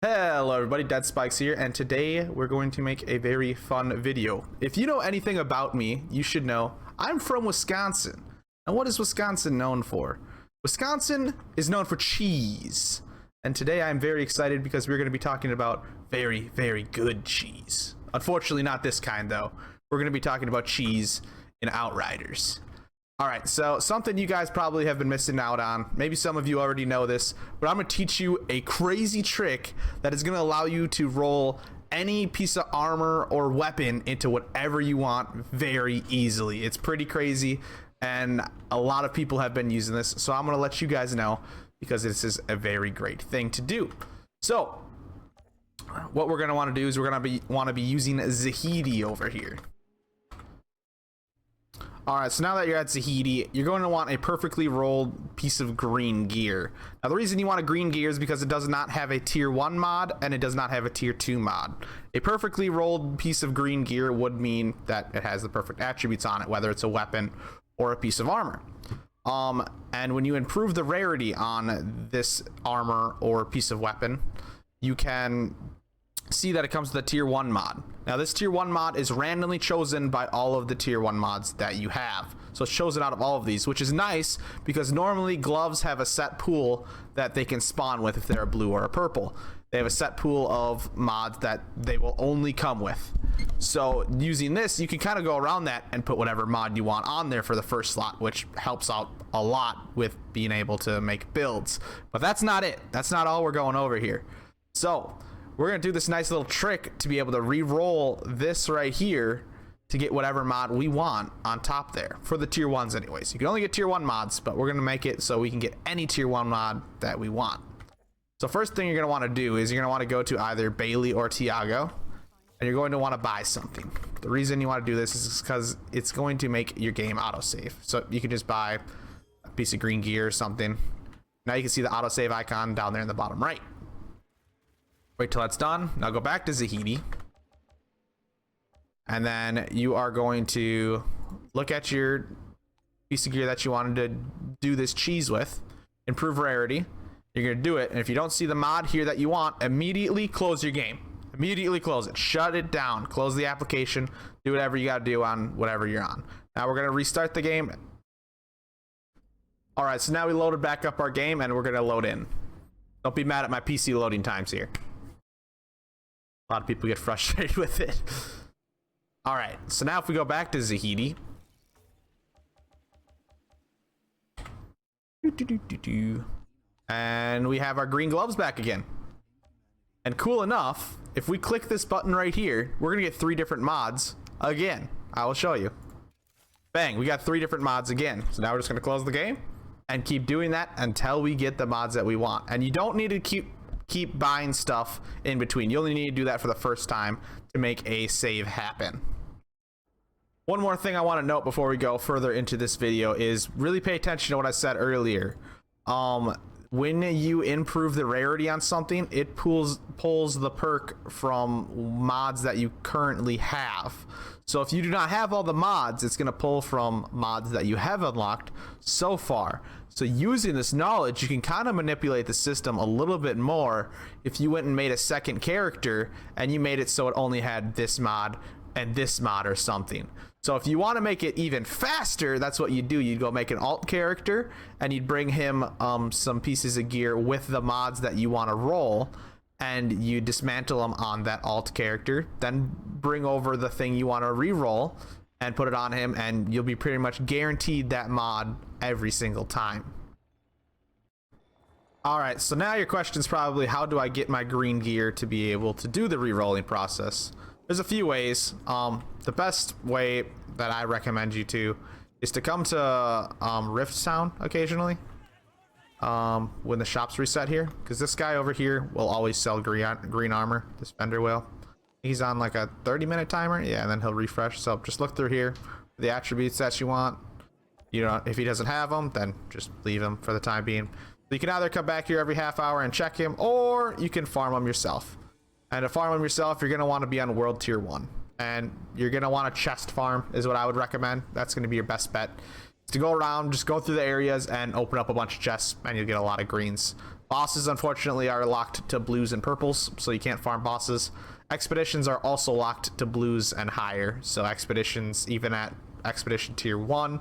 Hello everybody, Dead Spikes here, and today we're going to make a very fun video. If you know anything about me, you should know I'm from Wisconsin. And what is Wisconsin known for? Wisconsin is known for cheese. And today I'm very excited because we're going to be talking about very, very good cheese. Unfortunately, not this kind though. We're going to be talking about cheese in Outriders. Alright, so something you guys probably have been missing out on, maybe some of you already know this, but I'm going to teach you a crazy trick that is going to allow you to roll any piece of armor or weapon into whatever you want very easily. It's pretty crazy, and a lot of people have been using this, so I'm going to let you guys know because this is a very great thing to do. So, what we're going to want to do is we're going to want to be using Zahidi over here. Alright, so now that you're at Zahidi, you're going to want a perfectly rolled piece of green gear. Now the reason you want a green gear is because it does not have a tier 1 mod and it does not have a tier 2 mod. A perfectly rolled piece of green gear would mean that it has the perfect attributes on it, whether it's a weapon or a piece of armor. And when you improve the rarity on this armor or piece of weapon, you can see that it comes with a tier 1 mod. Now this tier 1 mod is randomly chosen by all of the tier 1 mods that you have. So it's chosen out of all of these, which is nice because normally gloves have a set pool that they can spawn with if they're a blue or a purple. They have a set pool of mods that they will only come with. So using this, you can kind of go around that and put whatever mod you want on there for the first slot, which helps out a lot with being able to make builds. But that's not it. That's not all we're going over here. So we're going to do this nice little trick to be able to re-roll this right here to get whatever mod we want on top there for the tier 1s anyways. You can only get tier 1 mods, but we're going to make it so we can get any tier 1 mod that we want. So first thing you're going to want to do is you're going to want to go to either Bailey or Tiago, and you're going to want to buy something. The reason you want to do this is because it's going to make your game autosave. So you can just buy a piece of green gear or something. Now you can see the autosave icon down there in the bottom right. Wait till that's done. Now go back to Zahidi. And then you are going to look at your piece of gear that you wanted to do this cheese with. Improve rarity. You're going to do it. And if you don't see the mod here that you want, immediately close your game. Immediately close it. Shut it down. Close the application. Do whatever you got to do on whatever you're on. Now we're going to restart the game. Alright, so now we loaded back up our game and we're going to load in. Don't be mad at my PC loading times here. A lot of people get frustrated with it. All right, so now if we go back to Zahidi. And we have our green gloves back again. And cool enough, if we click this button right here, we're gonna get 3 different mods again. I will show you. Bang, we got 3 different mods again. So now we're just gonna close the game and keep doing that until we get the mods that we want. And you don't need to keep buying stuff in between. You only need to do that for the first time to make a save happen. One more thing I want to note before we go further into this video is really pay attention to what I said earlier. When you improve the rarity on something, it pulls the perk from mods that you currently have. So if you do not have all the mods, it's going to pull from mods that you have unlocked so far. So using this knowledge, you can kind of manipulate the system a little bit more if you went and made a second character and you made it so it only had this mod and this mod or something. So if you want to make it even faster, that's what you do. You'd go make an alt character and you'd bring him some pieces of gear with the mods that you want to roll, and you dismantle them on that alt character, then bring over the thing you want to re-roll and put it on him, and you'll be pretty much guaranteed that mod every single time. Alright, so now your question is probably, how do I get my green gear to be able to do the re-rolling process? There's a few ways. The best way that I recommend you to is to come to Rift Town occasionally when the shops reset here, because this guy over here will always sell green armor. This vendor will. He's on like a 30-minute timer, yeah, and then he'll refresh. So just look through here for the attributes that you want. You know, if he doesn't have them, then just leave him for the time being. So you can either come back here every half hour and check him, or you can farm him yourself. And to farm them yourself, you're going to want to be on world tier 1. And you're going to want to chest farm is what I would recommend. That's going to be your best bet. To go around, just go through the areas and open up a bunch of chests, and you'll get a lot of greens. Bosses, unfortunately, are locked to blues and purples, so you can't farm bosses. Expeditions are also locked to blues and higher, so expeditions, even at expedition tier 1,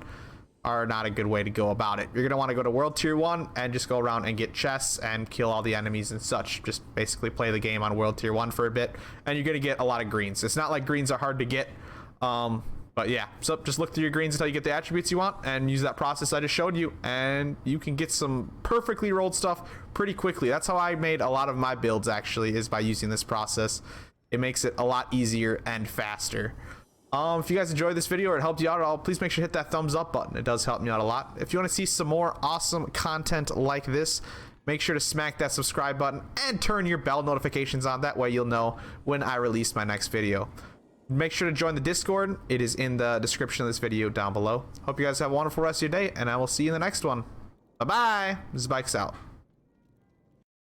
are not a good way to go about it. You're going to want to go to world tier 1 and just go around and get chests and kill all the enemies and such. Just basically play the game on world tier 1 for a bit, and you're going to get a lot of greens. It's not like greens are hard to get, but yeah, so just look through your greens until you get the attributes you want and use that process I just showed you, and you can get some perfectly rolled stuff pretty quickly. That's how I made a lot of my builds, actually, is by using this process. It makes it a lot easier and faster. If you guys enjoyed this video or it helped you out at all, please make sure to hit that thumbs up button. It does help me out a lot. If you want to see some more awesome content like this, make sure to smack that subscribe button and turn your bell notifications on. That way you'll know when I release my next video. Make sure to join the Discord. It is in the description of this video down below. Hope you guys have a wonderful rest of your day, and I will see you in the next one. Bye-bye. This is Bikes out.